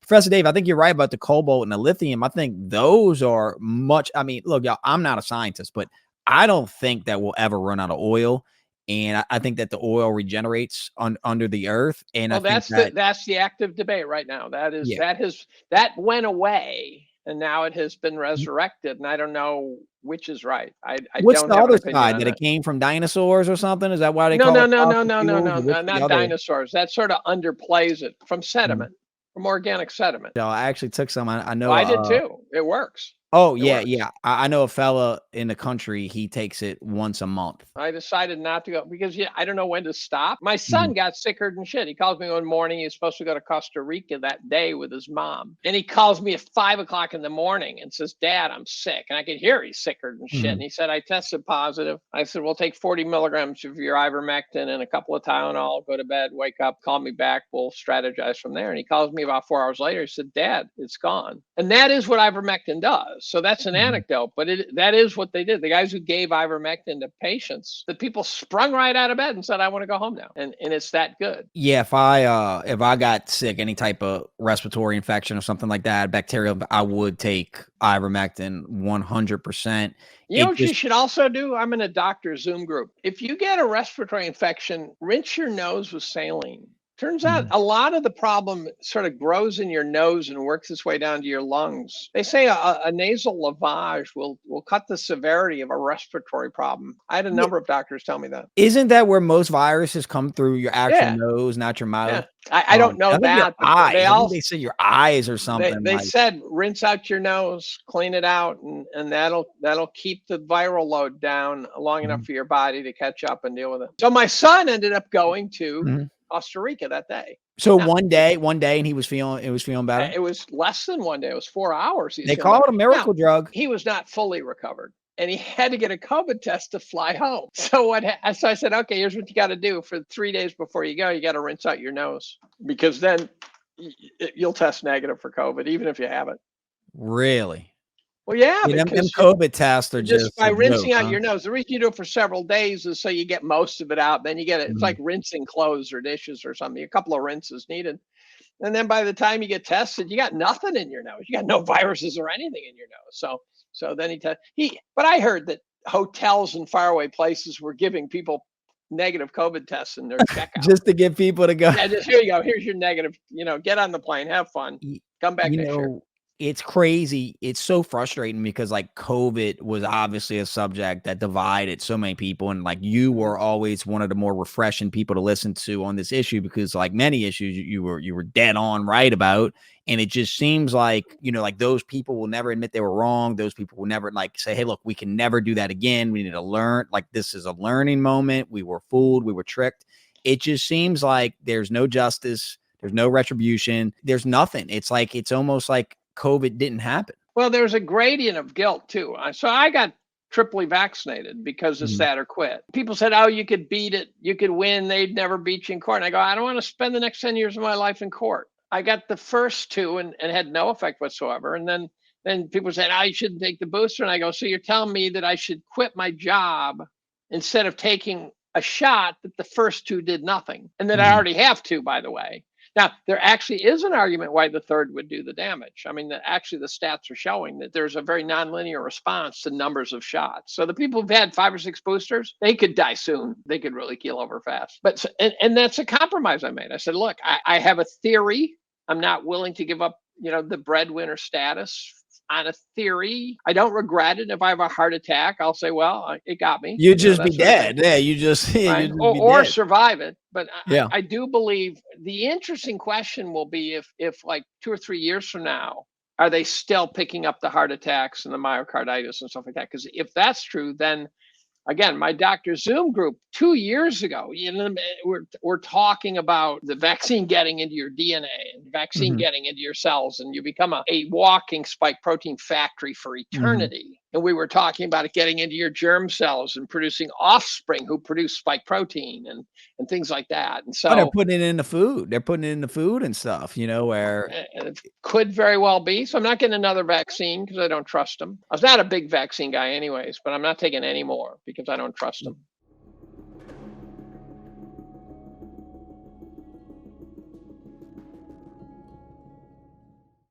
Professor Dave, I think you're right about the cobalt and the lithium. I think those are much. I mean, look, y'all, I'm not a scientist, but I don't think that we'll ever run out of oil. And I think that the oil regenerates under the earth. And I Well, think that, that's the active debate right now. yeah. That went away and now it has been resurrected. And I don't know which is right. I What's don't the have an other opinion side on that it that. came from dinosaurs or something? Is that why they No, call no, it no, no, fossil no, no, fuels? no, Or what's no, the not other? dinosaurs. That sort of underplays it from sediment, from organic sediment. So I actually took some. I know. Well, I did too. It works. Oh It yeah, works. yeah. I know a fella in the country. He takes it once a month. I decided not to go because I don't know when to stop. My Mhm. son got sicker than shit. He calls me one morning. He's supposed to go to Costa Rica that day with his mom. And he calls me at 5 o'clock in the morning and says, Dad, I'm sick. And I could hear he's sicker than shit. Mhm. And he said, I tested positive. I said, we'll take 40 milligrams of your ivermectin and a couple of Tylenol, go to bed, wake up, call me back. We'll strategize from there. And he calls me about 4 hours later. He said, Dad, it's gone. And that is what ivermectin does. So that's an anecdote, but that is what they did. The guys who gave ivermectin to patients, the people sprung right out of bed and said, I want to go home now. And it's that good. Yeah, if I got sick, any type of respiratory infection or something like that, bacterial, I would take ivermectin 100%. You know what you should also do? I'm in a doctor Zoom group. If you get a respiratory infection, rinse your nose with saline. Turns out a lot of the problem sort of grows in your nose and works its way down to your lungs. They say a nasal lavage will cut the severity of a respiratory problem. I had a number of doctors tell me that. Isn't that where most viruses come through your actual nose, not your mouth? Yeah. I don't know I think your that, but eyes. they I all think they said your eyes or something. they like, said rinse out your nose, clean it out, and that'll keep the viral load down long enough for your body to catch up and deal with it. So my son ended up going to Costa Rica that day. So Now, one day, and he was feeling better. it was less than one day. It was 4 hours. They call it a miracle drug. He was not fully recovered, and he had to get a COVID test to fly home. So so I said, okay, here's what you got to do for 3 days before you go. You got to rinse out your nose because then you'll test negative for COVID, even if you have it. Really? Well, yeah, them because COVID tests are just just by a rinsing joke, out huh? your nose. The reason you do it for several days is so you get most of it out. Then you get it. It's like rinsing clothes or dishes or something. A couple of rinses needed. And then by the time you get tested, you got nothing in your nose. You got no viruses or anything in your nose. So then but I heard that hotels in faraway places were giving people negative COVID tests in their checkout. Just to get people to go. Yeah, just here you go. Here's your negative. Get on the plane, have fun, come back next year. It's crazy. It's so frustrating because like COVID was obviously a subject that divided so many people. And like you were always one of the more refreshing people to listen to on this issue because like many issues you were dead on right about. And it just seems like, like those people will never admit they were wrong. Those people will never like say, hey, look, we can never do that again. We need to learn. Like this is a learning moment. We were fooled. We were tricked. It just seems like there's no justice. There's no retribution. There's nothing. It's almost like COVID didn't happen. Well, there's a gradient of guilt too. So I got triply vaccinated because of stat or quit. People said, oh, you could beat it. You could win. They'd never beat you in court. And I go, I don't want to spend the next 10 years of my life in court. I got the first two and had no effect whatsoever. And then people said, oh, you shouldn't take the booster. And I go, so you're telling me that I should quit my job instead of taking a shot that the first two did nothing. And that I already have two, by the way. Now, there actually is an argument why the third would do the damage. I mean, actually, the stats are showing that there's a very nonlinear response to numbers of shots. So the people who've had 5 or 6 boosters, they could die soon. They could really keel over fast. But and that's a compromise I made. I said, look, I have a theory. I'm not willing to give up, the breadwinner status on a theory. I don't regret it. If I have a heart attack, I'll say, well, it got me. You just be dead. Yeah, you just, right? Or survive it. But I do believe the interesting question will be if like 2 or 3 years from now, are they still picking up the heart attacks and the myocarditis and stuff like that? Because if that's true, then again, my Dr. Zoom group 2 years ago, we're talking about the vaccine getting into your DNA and the vaccine getting into your cells, and you become a walking spike protein factory for eternity. And we were talking about it getting into your germ cells and producing offspring who produce spike protein and things like that. And so they're putting it in the food. They're putting it in the food and stuff, where it could very well be. So I'm not getting another vaccine because I don't trust them. I was not a big vaccine guy anyways, but I'm not taking any more because I don't trust them.